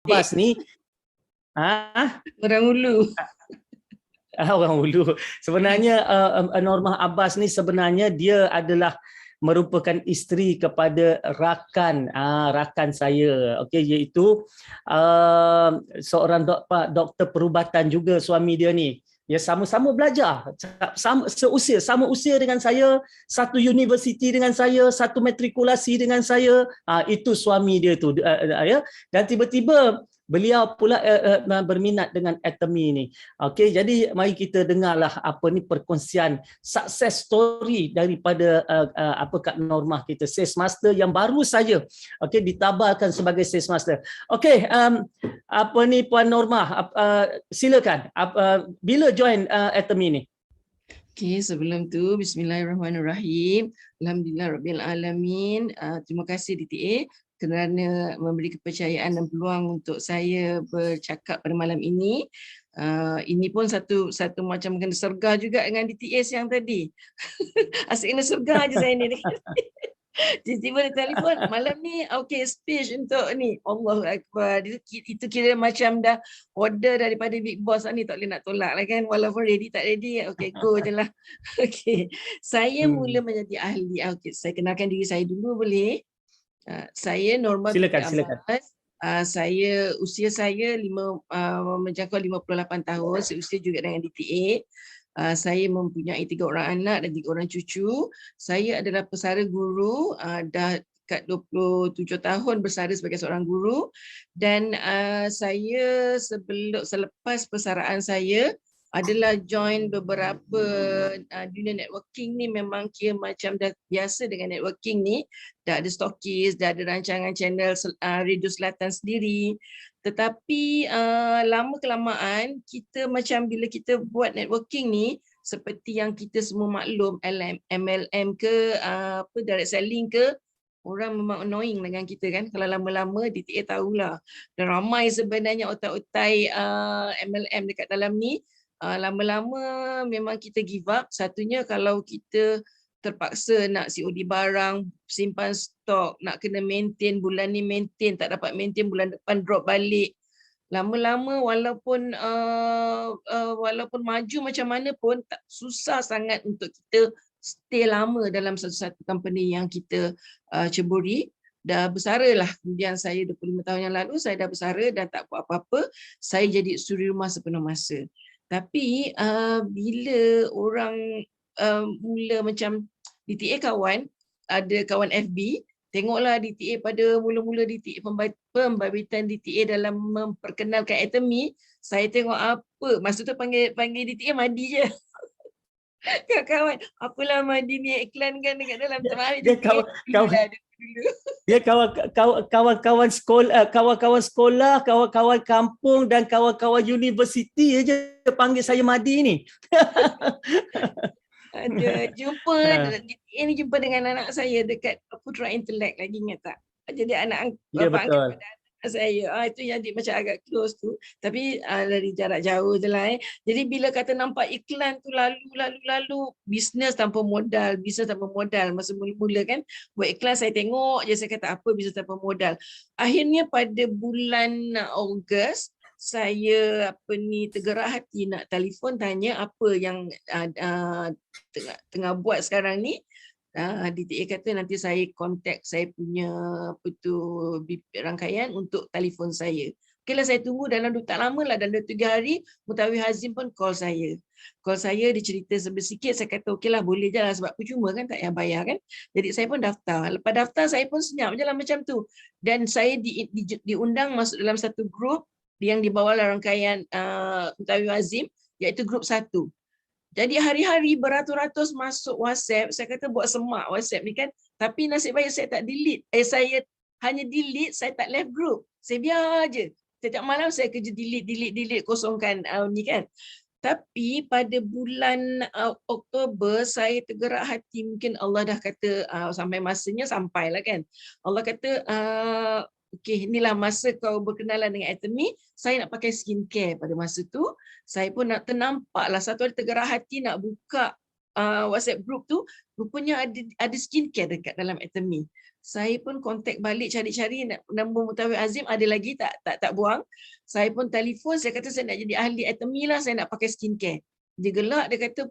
Abbas ni, orang Hulu. Orang Hulu. Sebenarnya Normah Abbas ni sebenarnya dia adalah merupakan isteri kepada rakan saya, okey, iaitu seorang doktor perubatan juga suami dia ni. Ya, sama-sama belajar, sama usia dengan saya, satu universiti dengan saya, satu matrikulasi dengan saya. Itu suami dia tu, ya. Dan tiba-tiba beliau pula berminat dengan Atomy ni. Okey, jadi mari kita dengarlah apa ni perkongsian success story daripada Kak Normah kita, Sales Master yang baru saja ditabalkan sebagai Sales Master. Okey, apa ni Puan Normah, silakan. Bila join Atomy ni? Okey, sebelum tu bismillahirrahmanirrahim. Alhamdulillah alamin. Terima kasih DTA kerana memberi kepercayaan dan peluang untuk saya bercakap pada malam ini. Ini pun satu macam kena sergah juga dengan DTS yang tadi. Asyik kena sergah je saya ni. Tiba-tiba dia telefon, malam ni okey speech untuk ni. Allahu Akbar. Itu kira macam dah order daripada Big Boss ni, tak boleh nak tolak lah kan. Walaupun ready tak ready, okey go je lah. Okey. Saya mula menjadi ahli. Okey, saya kenalkan diri saya dulu boleh? Saya Normah Silakan. Usia saya menjangkau 58 tahun, seusia juga dengan DTA. Saya mempunyai 3 orang anak dan 3 orang cucu. Saya adalah pesara guru, dah dekat 27 tahun bersara sebagai seorang guru, dan saya selepas persaraan saya adalah join beberapa dunia networking ni. Memang kira macam dah biasa dengan networking ni, dah ada stokis, dah ada rancangan channel Radio Selatan sendiri. Tetapi lama kelamaan kita macam bila kita buat networking ni, seperti yang kita semua maklum, MLM ke direct selling ke, orang memang annoying dengan kita kan. Kalau lama-lama DTA tahulah, dan ramai sebenarnya otak-otak MLM dekat dalam ni. Lama-lama memang kita give up. Satunya kalau kita terpaksa nak COD barang, simpan stok, nak kena maintain, bulan ni maintain, tak dapat maintain, bulan depan drop balik. Lama-lama walaupun maju macam mana pun, susah sangat untuk kita stay lama dalam satu company yang kita ceburi. Dah bersara lah, kemudian saya 25 tahun yang lalu saya dah bersara dan tak buat apa-apa. Saya jadi suri rumah sepenuh masa. Tapi bila orang mula macam DTA kawan, ada kawan FB, tengoklah DTA pada mula-mula DTA pembabitan DTA dalam memperkenalkan Atomy. Saya tengok apa, masa tu panggil DTA Madi je. Kawan-kawan, apalah Madi ni iklankan dekat dalam tempat dia kawan-kawan sekolah, kawan-kawan kampung dan kawan-kawan universiti aja panggil saya Madi ni. Ada jumpa dengan anak saya dekat Putra Intelek, lagi ingat tak? Jadi anak bapa angkat pada anak saya. Itu yang macam agak close tu. Tapi dari jarak jauh je lah. Jadi bila kata nampak iklan tu lalu bisnes tanpa modal. Masa mula-mula kan buat iklan, saya tengok je, saya kata apa bisnes tanpa modal. Akhirnya pada bulan Ogos, saya tergerak hati nak telefon tanya apa yang tengah buat sekarang ni. DTA kata nanti saya kontak saya punya rangkaian untuk telefon saya. Okeylah, saya tunggu dalam tak lama lah, dalam 3 hari Mutawi Hazim pun call saya. Dia cerita sedikit, saya kata okeylah boleh je lah sebab percuma kan, tak payah bayar kan. Jadi saya pun daftar. Lepas daftar saya pun senyap je lah macam tu. Dan saya diundang masuk dalam satu grup yang dibawa oleh rangkaian Mutawi Hazim, iaitu grup 1. Jadi hari-hari beratus-ratus masuk WhatsApp. Saya kata buat semak WhatsApp ni kan. Tapi nasib baik saya tak delete. Saya hanya delete, saya tak left group. Saya biar je. Setiap malam saya kerja delete, kosongkan ni kan. Tapi pada bulan Oktober saya tergerak hati. Mungkin Allah dah kata sampai masanya sampailah kan. Allah kata okey, inilah masa kau berkenalan dengan Atomy. Saya nak pakai skincare pada masa tu. Saya pun nak ternampak lah, satu hari tergerak hati nak buka WhatsApp group tu, rupanya ada skincare dekat dalam Atomy. Saya pun kontak balik cari-cari nombor Mutawif Azim ada lagi tak buang. Saya pun telefon, saya kata saya nak jadi ahli Atomy lah, saya nak pakai skincare. Dia gelak, dia kata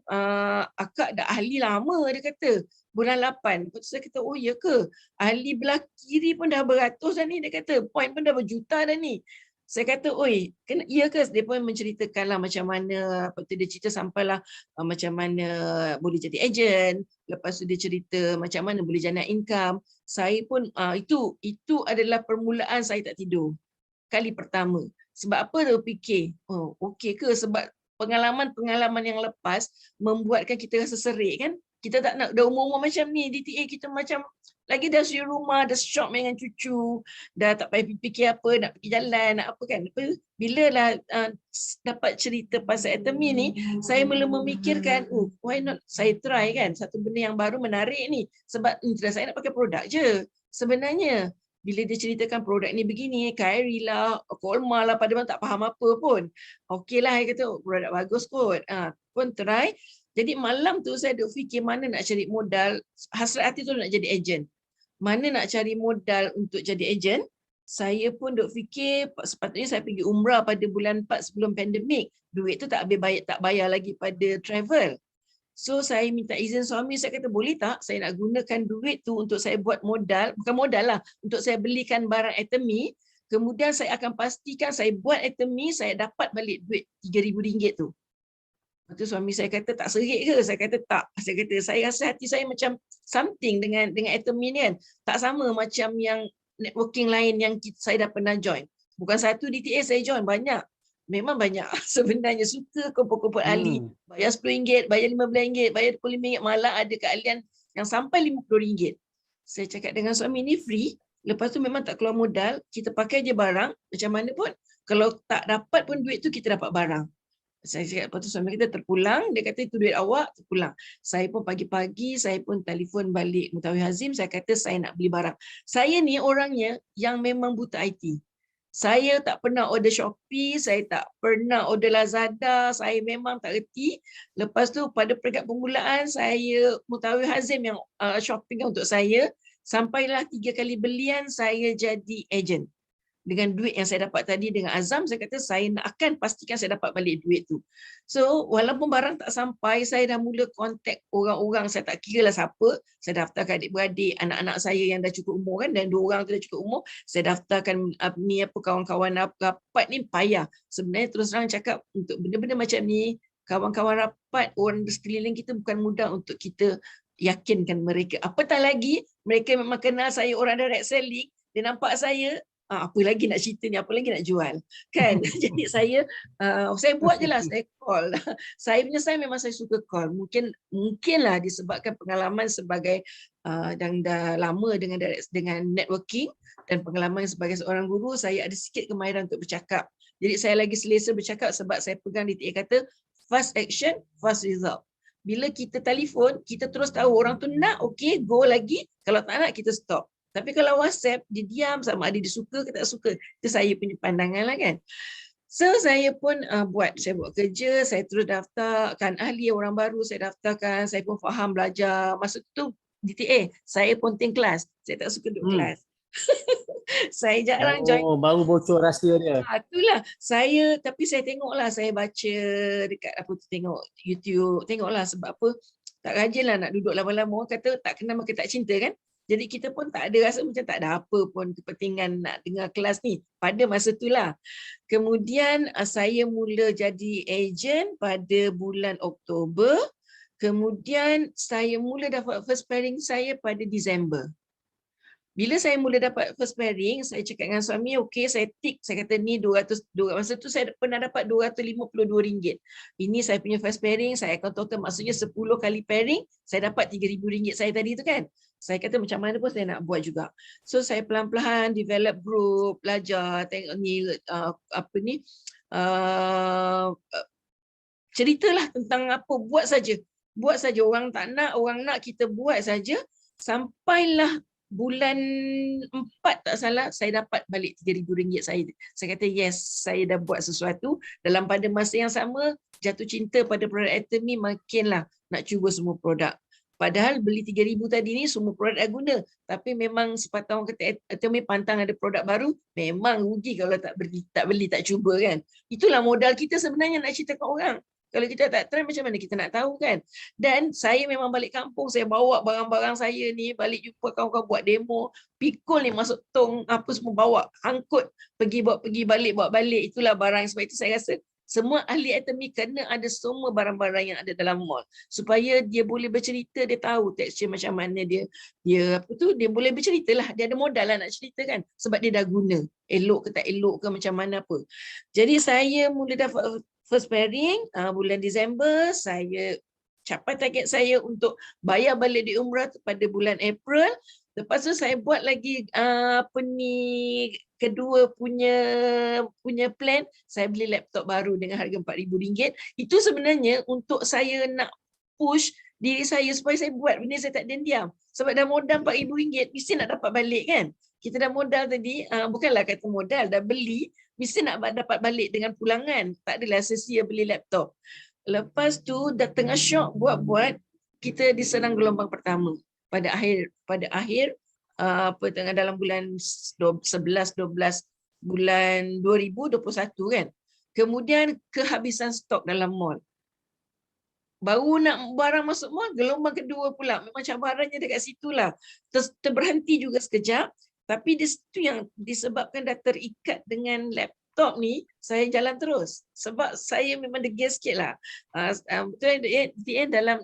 akak dah ahli lama, dia kata bulan 8. Lepas tu saya kata, oh ya ke? Ahli belah kiri pun dah beratus dah ni, dia kata point pun dah berjuta dah ni. Saya kata, oi, iya ke? Dia pun menceritakan lah macam mana, apa tu dia cerita sampailah macam mana boleh jadi ejen. Lepas tu dia cerita macam mana boleh generate income. Saya pun itu adalah permulaan saya tak tidur. Kali pertama. Sebab apa tu fikir? Oh, okey ke? Sebab pengalaman-pengalaman yang lepas membuatkan kita rasa serik kan? Kita tak nak, dah umur-umur macam ni, DTA kita macam lagi dah suri rumah, dah shock dengan cucu, dah tak payah fikir apa, nak pergi jalan, nak apa kan. Bila lah dapat cerita pasal Atomy ni, saya mula memikirkan, why not saya try kan, satu benda yang baru menarik ni. Sebab saya nak pakai produk je. Sebenarnya, bila dia ceritakan produk ni begini, Kyrie lah, Kolma lah, pada orang tak faham apa pun. Okey lah, saya kata produk bagus kot. Pun try. Jadi malam tu saya duk fikir mana nak cari modal, hasrat hati tu nak jadi ejen. Mana nak cari modal untuk jadi ejen? Saya pun duk fikir sepatutnya saya pergi umrah pada bulan 4 sebelum pandemik. Duit tu tak bayar lagi pada travel. So saya minta izin suami, saya kata boleh tak saya nak gunakan duit tu untuk saya buat modal, bukan modal lah, untuk saya belikan barang Atomy, kemudian saya akan pastikan saya buat Atomy, saya dapat balik duit RM3,000 tu. Lepas tu suami saya kata tak serik ke? Saya kata tak. Saya kata saya rasa hati saya macam something dengan Atomy ni kan. Tak sama macam yang networking lain yang saya dah pernah join. Bukan satu DTA saya join, banyak. Memang banyak. Sebenarnya suka kumpul-kumpul ahli. Bayar RM10, bayar RM15, bayar RM25, malah ada keahlian yang sampai RM50. Saya cakap dengan suami ni free. Lepas tu memang tak keluar modal. Kita pakai je barang. Macam mana pun. Kalau tak dapat pun duit tu kita dapat barang. Saya cakap, lepas tu suami kita terpulang, dia kata itu duit awak, terpulang. Saya pun pagi-pagi, saya pun telefon balik Mutawif Azim, saya kata saya nak beli barang. Saya ni orangnya yang memang buta IT. Saya tak pernah order Shopee, saya tak pernah order Lazada, saya memang tak reti. Lepas tu pada peringkat permulaan, saya Mutawif Azim yang shopping untuk saya, sampailah 3 kali belian, saya jadi ejen. Dengan duit yang saya dapat tadi dengan azam, saya kata saya akan pastikan saya dapat balik duit tu. So, walaupun barang tak sampai, saya dah mula kontak orang-orang, saya tak kira lah siapa, saya daftarkan adik-beradik, anak-anak saya yang dah cukup umur kan, dan 2 orang tu dah cukup umur, saya daftarkan ni apa kawan-kawan rapat ni payah. Sebenarnya terus terang cakap, untuk benda-benda macam ni, kawan-kawan rapat, orang di sekeliling kita bukan mudah untuk kita yakinkan mereka. Apatah lagi, mereka memang kenal saya orang direct selling, dia nampak saya, apa lagi nak cerita ni, apa lagi nak jual kan. Jadi saya buat je lah, saya call. Saya memang saya suka call. Mungkinlah disebabkan pengalaman sebagai yang dah lama dengan networking dan pengalaman sebagai seorang guru, saya ada sikit kemahiran untuk bercakap. Jadi saya lagi selesa bercakap sebab saya pegang DTA kata fast action, fast result. Bila kita telefon, kita terus tahu orang tu nak, okey, go lagi. Kalau tak nak, kita stop. Tapi kalau WhatsApp, dia diam sama ada dia suka ke tak suka. Itu saya punya pandangan lah kan. So saya pun saya buat kerja, saya terus daftarkan ahli orang baru, saya daftarkan, saya pun faham belajar. Masa tu DTA, saya ponting kelas. Saya tak suka duduk kelas. Saya jarang join. Baru bocor rahsia dia. Itulah. Tapi saya tengoklah, saya baca dekat tengok YouTube, tengoklah sebab apa. Tak rajinlah nak duduk lama-lama. Orang kata tak kenal maka tak cinta kan. Jadi kita pun tak ada rasa macam tak ada apa pun kepentingan nak dengar kelas ni pada masa itulah. Kemudian saya mula jadi ejen pada bulan Oktober. Kemudian saya mula dapat first pairing saya pada Disember. Bila saya mula dapat first pairing, saya cakap dengan suami, okey, saya tik, saya kata ni 200, masa tu saya pernah dapat RM252. Ini saya punya first pairing, saya akan total maksudnya 10 kali pairing, saya dapat RM3,000 saya tadi tu kan. Saya kata macam mana pun saya nak buat juga. So saya pelan-pelan develop group, belajar, tengok ni ceritalah tentang apa, buat saja. Buat saja, orang tak nak, orang nak, kita buat saja sampailah bulan 4 tak salah, saya dapat balik RM3,000 saya. Saya kata yes, saya dah buat sesuatu. Dalam pada masa yang sama, jatuh cinta pada produk Atomy, makinlah nak cuba semua produk. Padahal beli 3,000 tadi ni semua produk dah guna. Tapi memang sepatah orang kata Atomy pantang ada produk baru, memang rugi kalau tak beli, tak cuba kan. Itulah modal kita sebenarnya nak cerita ke orang. Kalau kita tak try, macam mana kita nak tahu kan? Dan saya memang balik kampung, saya bawa barang-barang saya ni, balik jumpa kawan-kawan buat demo, pikul ni masuk tong, apa semua bawa, angkut, bawa pergi balik, bawa balik. Itulah barang. Sebab itu saya rasa semua ahli Atomy kena ada semua barang-barang yang ada dalam mall. Supaya dia boleh bercerita, dia tahu tekstur macam mana dia dia boleh bercerita lah. Dia ada modal lah nak cerita kan. Sebab dia dah guna. Elok ke tak elok ke macam mana apa. Jadi saya mula dapat first pairing bulan Disember, saya capai target saya untuk bayar balik di umrah pada bulan April. Lepas tu saya buat lagi kedua punya plan, saya beli laptop baru dengan harga RM4,000. Itu sebenarnya untuk saya nak push diri saya supaya saya buat benda saya tak diam. Sebab dah modal RM4,000 mesti nak dapat balik kan. Kita dah modal tadi, bukanlah kata modal, dah beli, mesti nak dapat balik dengan pulangan. Tak adalah sia-sia beli laptop. Lepas tu dah tengah syok buat-buat, kita diserang gelombang pertama. Pada akhir tengah dalam bulan 11-12 bulan 2021 kan. Kemudian kehabisan stok dalam mall. Baru nak barang masuk mall, gelombang kedua pula. Memang cabarannya dekat situlah. Terberhenti juga sekejap. Tapi di situ yang disebabkan dah terikat dengan laptop ni, saya jalan terus. Sebab saya memang degil sikit lah. Betul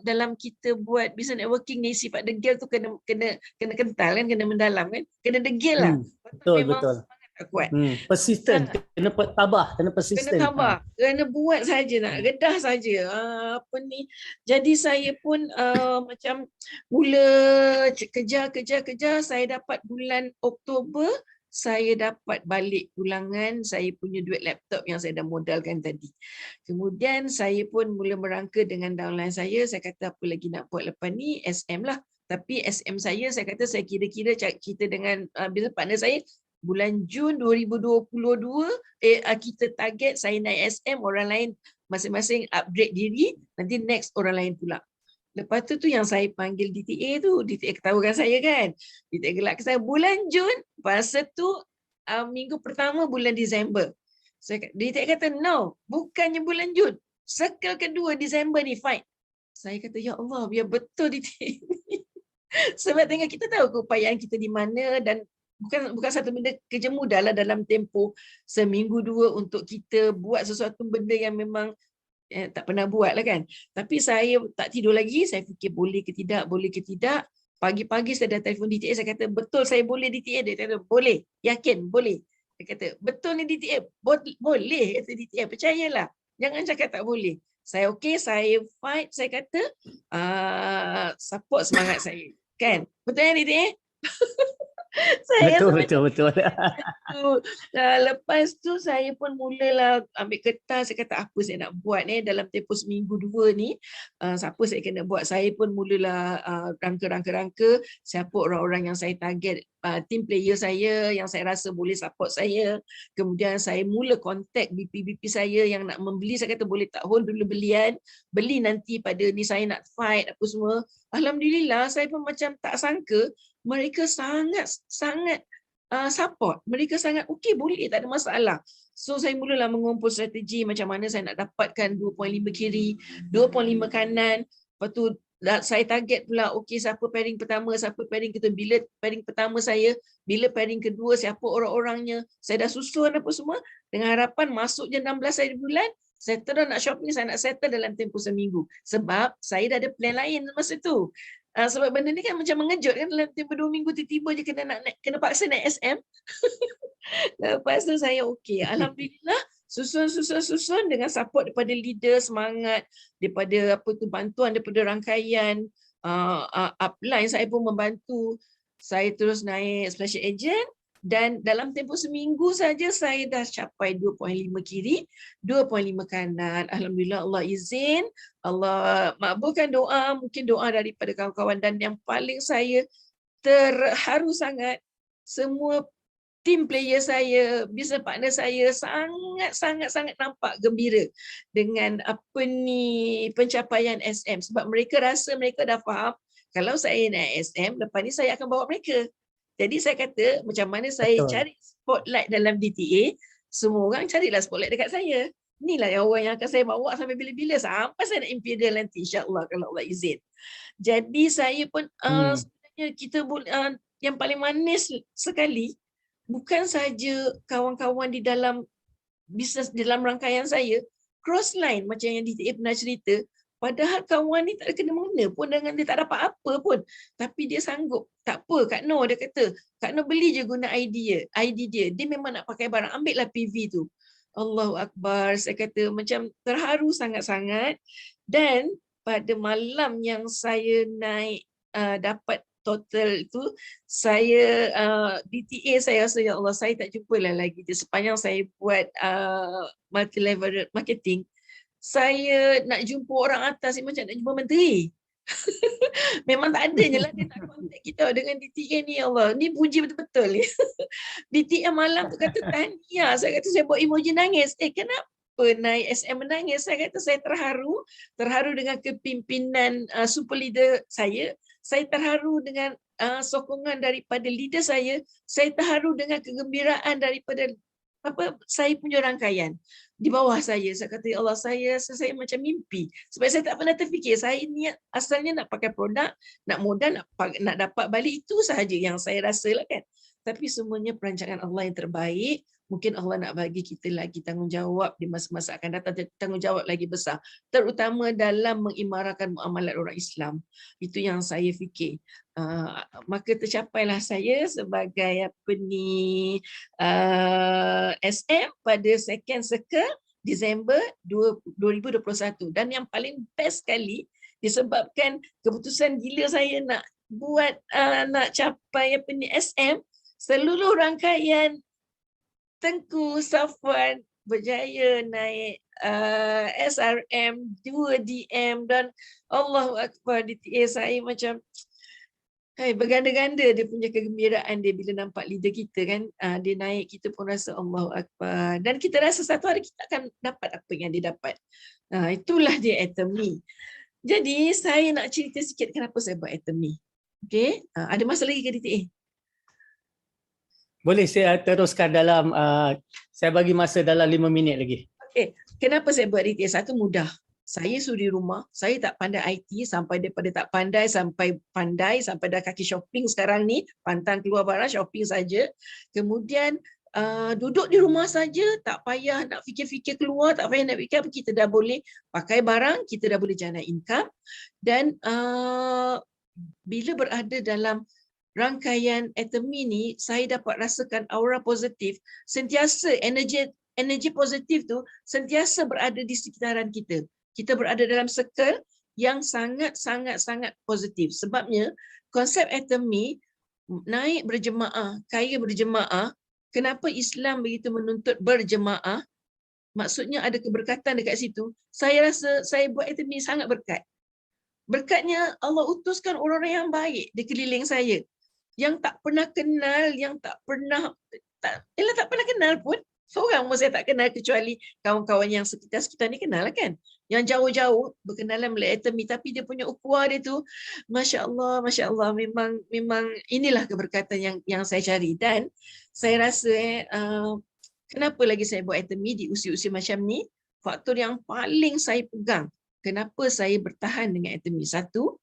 dalam kita buat business networking ni, sifat degil tu kena kental kan, kena mendalam kan. Kena degil lah. Betul. Kuat. Persistent, kena tabah, kena persistent. Kena tabah, kena buat saja, nak redah saja. Jadi saya pun macam mula kejar, saya dapat bulan Oktober, saya dapat balik pulangan saya punya duit laptop yang saya dah modalkan tadi. Kemudian saya pun mula merangka dengan downline saya kata apa lagi nak buat lepas ni, SM lah. Tapi SM saya kata saya kira-kira kita dengan business partner saya, bulan Jun 2022 kita target saya naik SM, orang lain masing-masing upgrade diri, nanti next orang lain pula. Lepas tu yang saya panggil DTA tu, DTA ketahukan saya kan, DTA gelak ke saya bulan Jun, pasal tu minggu pertama bulan Disember. DTA kata no, bukannya bulan Jun, circle kedua Disember ni fight. Saya kata ya Allah, biar betul DTA ni. Sebab tengok kita tahu keupayaan kita di mana, dan bukan satu benda kerja mudah lah dalam tempoh seminggu dua untuk kita buat sesuatu benda yang memang tak pernah buat lah kan. Tapi saya tak tidur lagi, saya fikir boleh ke tidak. Pagi-pagi saya dah telefon DTA, saya kata betul saya boleh DTA. Dia kata boleh, yakin boleh. Dia kata betul ni DTA, boleh kata DTA, percayalah. Jangan cakap tak boleh. Saya okey, saya fight, saya kata support semangat saya. Kan? Betul ya DTA? Betul. Lepas tu saya pun mulalah ambil kertas, saya kata apa saya nak buat ni dalam tempoh seminggu dua ni, siapa saya kena buat. Saya pun mulalah rangka, siapa orang-orang yang saya target, team player saya yang saya rasa boleh support saya. Kemudian saya mula contact BP saya yang nak membeli. Saya kata boleh tak hold dulu belian, beli nanti pada ni saya nak fight apa semua. Alhamdulillah saya pun macam tak sangka mereka sangat support. Mereka sangat okey, boleh, tak ada masalah. So saya mulalah mengumpul strategi macam mana saya nak dapatkan 2.5 kiri, 2.5 kanan. Lepas tu saya target pula, okey siapa pairing pertama, siapa pairing kedua, bila pairing pertama saya, bila pairing kedua, siapa orang-orangnya. Saya dah susun apa semua dengan harapan masuk je 16 hari bulan, saya terus nak shopping, saya nak settle dalam tempoh seminggu. Sebab saya dah ada plan lain masa tu. Sebab benda ni kan macam mengejut kan, dalam tempoh 2 minggu tiba-tiba je kena paksa naik SM. Lepas tu saya okey, alhamdulillah susun dengan support daripada leader, semangat daripada bantuan daripada rangkaian upline saya pun membantu. Saya terus naik special agent, dan dalam tempoh seminggu saja saya dah capai 2.5 kiri, 2.5 kanan. Alhamdulillah, Allah izin, Allah makbulkan doa, mungkin doa daripada kawan-kawan, dan yang paling saya terharu sangat. Semua team player saya, business partner saya sangat nampak gembira dengan pencapaian SM, sebab mereka rasa mereka dah faham kalau saya naik SM, lepas ni saya akan bawa mereka. Jadi saya kata macam mana saya Betul. cari spotlight dalam DTA, semua orang carilah spotlight dekat saya. Inilah yang orang yang akan saya bawa sampai bila-bila, sampai saya nak Imperial nanti, insya-Allah kalau Allah izin. Jadi saya pun sebenarnya kita boleh yang paling manis sekali bukan saja kawan-kawan di dalam bisnes, di dalam rangkaian saya, cross line macam yang DTA pernah cerita, padahal kawan ni tak ada kena-mengena pun dengan dia, tak dapat apa pun, tapi dia sanggup. Tak apa, Kak Noh, dia kata, Kak Noh beli je guna ID dia, dia memang nak pakai barang, ambil lah PV tu. Allahu Akbar, saya kata macam terharu sangat-sangat. Dan pada malam yang saya naik dapat total itu, saya DTA saya rasa, ya Allah, saya tak jumpa lah lagi dia sepanjang saya buat multi level marketing. Saya nak jumpa orang atas ni macam nak jumpa menteri. Memang tak adanya lah dia nak contact kita dengan DTA ni, ya Allah. Ni puji betul-betul ni. DTA malam tu kata tahniah. Saya kata saya buat emoji nangis. Kenapa naik SM menangis? Saya kata saya terharu dengan kepimpinan super leader saya. Saya terharu dengan sokongan daripada leader saya terharu dengan kegembiraan daripada saya punya rangkaian di bawah saya. Saya kata, ya Allah, saya macam mimpi. Sebab saya tak pernah terfikir, saya niat asalnya nak pakai produk, nak modal, nak dapat balik, itu sahaja yang saya rasa lah kan. Tapi semuanya perancangan Allah yang terbaik. Mungkin Allah nak bagi kita lagi tanggungjawab di masa-masa akan datang, tanggungjawab lagi besar, terutama dalam mengimarahkan muamalat orang Islam. Itu yang saya fikir. Maka tercapailah saya sebagai SM pada second circle Disember 2021. Dan yang paling best sekali, disebabkan keputusan gila saya nak buat nak capai SM, seluruh rangkaian Tengku Safwan berjaya naik SRM 2 DM, dan Allahu Akbar, DTA saya macam berganda-ganda dia punya kegembiraan dia bila nampak leader kita kan, dia naik, kita pun rasa Allahu Akbar, dan kita rasa satu hari kita akan dapat apa yang dia dapat. Itulah dia Atomy. Jadi saya nak cerita sikit kenapa saya buat Atomy. Okey, ada masa lagi ke DTA? Boleh saya teruskan dalam, saya bagi masa dalam 5 minit lagi. Okey, kenapa saya buat DTA? Satu, mudah. Saya suri rumah, saya tak pandai IT, sampai daripada tak pandai sampai pandai, sampai dah kaki shopping sekarang ni, pantang keluar barang, shopping saja. Kemudian duduk di rumah saja, tak payah nak fikir-fikir keluar, tak payah nak fikir apa, kita dah boleh pakai barang, kita dah boleh jana income. Dan bila berada dalam rangkaian Atomy ni, saya dapat rasakan aura positif, sentiasa energi positif tu sentiasa berada di sekitaran kita. Kita berada dalam circle yang sangat positif. Sebabnya konsep Atomy naik berjemaah, kaya berjemaah. Kenapa Islam begitu menuntut berjemaah? Maksudnya ada keberkatan dekat situ. Saya rasa saya buat Atomy sangat berkat. Berkatnya Allah utuskan orang-orang yang baik di keliling saya, yang tak pernah kenal, yang tak pernah kenal pun. Seorang pun saya tak kenal, kecuali kawan-kawan yang sekitar-sekitar ni kenal lah kan. Yang jauh-jauh berkenalan melalui Atomy, tapi dia punya ukhuwah dia tu, Masya Allah, memang inilah keberkatan yang saya cari. Dan saya rasa kenapa lagi saya buat Atomy di usia-usia macam ni, faktor yang paling saya pegang, kenapa saya bertahan dengan Atomy. Satu,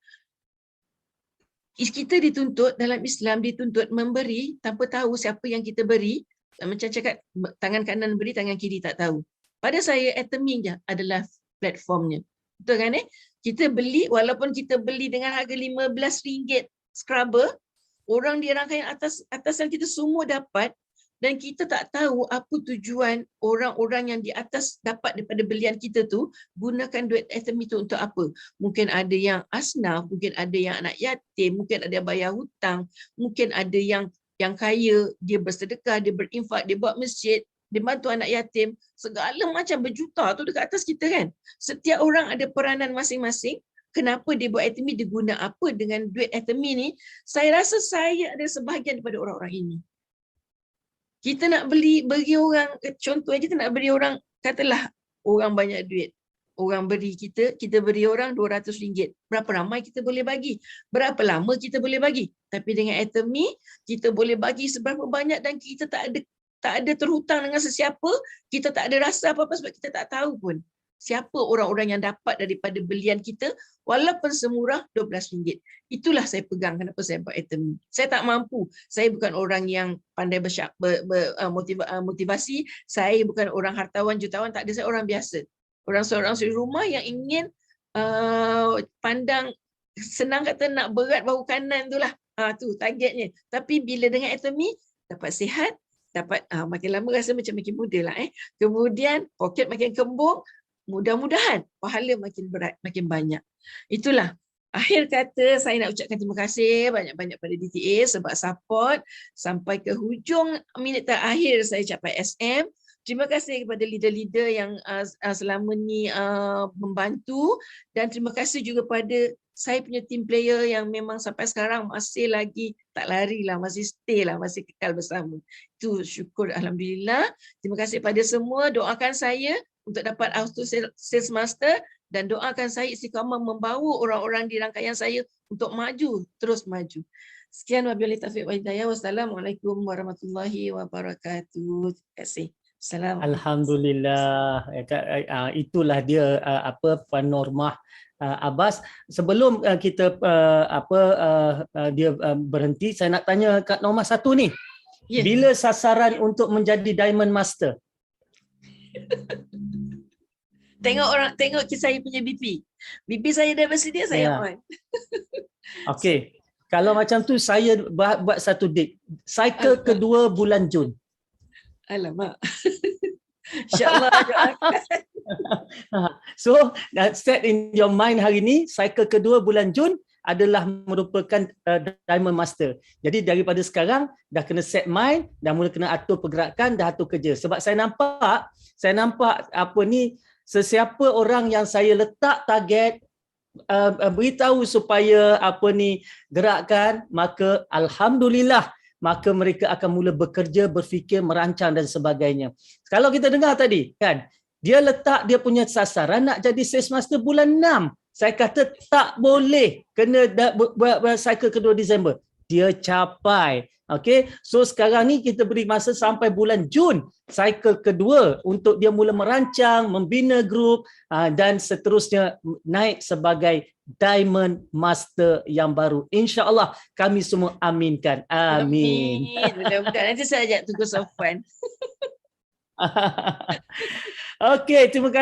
kita dituntut dalam Islam, dituntut memberi tanpa tahu siapa yang kita beri. Macam cakap, tangan kanan beri, tangan kiri tak tahu. Pada saya, Atomy adalah platformnya. Betul kan? Kita beli, walaupun kita beli dengan harga RM15 scrubber, orang di rangkaian atasan kita semua dapat, dan kita tak tahu apa tujuan orang-orang yang di atas dapat daripada belian kita tu, gunakan duit Atomy tu untuk apa. Mungkin ada yang asnaf, mungkin ada yang anak yatim, mungkin ada yang bayar hutang, mungkin ada yang kaya, dia bersedekah, dia berinfak, dia buat masjid, dia bantu anak yatim, segala macam berjuta tu dekat atas kita kan. Setiap orang ada peranan masing-masing, kenapa dia buat Atomy, dia guna apa dengan duit Atomy ni. Saya rasa saya ada sebahagian daripada orang-orang ini. Kita nak bagi orang, contohnya kita nak beri orang, katalah orang banyak duit. Orang beri kita beri orang RM200. Berapa ramai kita boleh bagi? Berapa lama kita boleh bagi? Tapi dengan Atomy, kita boleh bagi seberapa banyak dan kita tak ada terhutang dengan sesiapa, kita tak ada rasa apa-apa sebab kita tak tahu pun siapa orang-orang yang dapat daripada belian kita walaupun semurah RM12. Itulah saya pegang kenapa saya buat Atomy. Saya tak mampu. Saya bukan orang yang pandai motivasi. Saya bukan orang hartawan, jutawan. Tak ada, saya orang biasa. Seorang suri rumah yang ingin pandang, senang kata nak berat bahu kanan tu lah. Tu targetnya. Tapi bila dengan Atomy, dapat sihat, dapat makin lama rasa macam makin muda lah. Kemudian poket makin kembung, mudah-mudahan pahala makin berat, makin banyak. Itulah. Akhir kata, saya nak ucapkan terima kasih banyak-banyak pada DTA sebab support sampai ke hujung minit terakhir saya capai SM. Terima kasih kepada leader-leader yang selama ni membantu, dan terima kasih juga pada saya punya team player yang memang sampai sekarang masih lagi tak lari lah, masih stay lah, masih kekal bersama. Itu syukur, alhamdulillah. Terima kasih pada semua. Doakan saya untuk dapat Auto Sales Master dan doakan saya istiqamah membawa orang-orang di rangkaian saya untuk maju, terus maju. Sekian, wabillahi taufiq wal hidayah. Wassalamualaikum warahmatullahi wabarakatuh. Terima kasih. Alhamdulillah. Itulah dia Puan Normah Abbas. Sebelum kita dia berhenti, saya nak tanya Kak Normah satu ni. Yeah. Bila sasaran untuk menjadi Diamond Master? Tengok saya punya BP. BP saya dah bersedia, saya on. Okey. Kalau macam tu saya buat satu date. Cycle kedua bulan Jun. Alamak. InsyaAllah doakan. So, set in your mind hari ni, cycle kedua bulan Jun adalah merupakan Diamond Master. Jadi daripada sekarang dah kena set mind, dah mula kena atur pergerakan, dah atur kerja. Sebab saya nampak sesiapa orang yang saya letak target, beritahu supaya gerakkan, maka alhamdulillah, maka mereka akan mula bekerja, berfikir, merancang dan sebagainya. Kalau kita dengar tadi kan, dia letak dia punya sasaran nak jadi Sales Master bulan 6. Saya kata tak boleh, kena buat cycle kedua Disember. Dia capai. Okey, so sekarang ni kita beri masa sampai bulan Jun, cycle kedua untuk dia mula merancang, membina grup dan seterusnya naik sebagai Diamond Master yang baru. InsyaAllah kami semua aminkan. Amin. Mudah-mudahan nanti saya ajak tunggu Sofwan. Okey, terima kasih.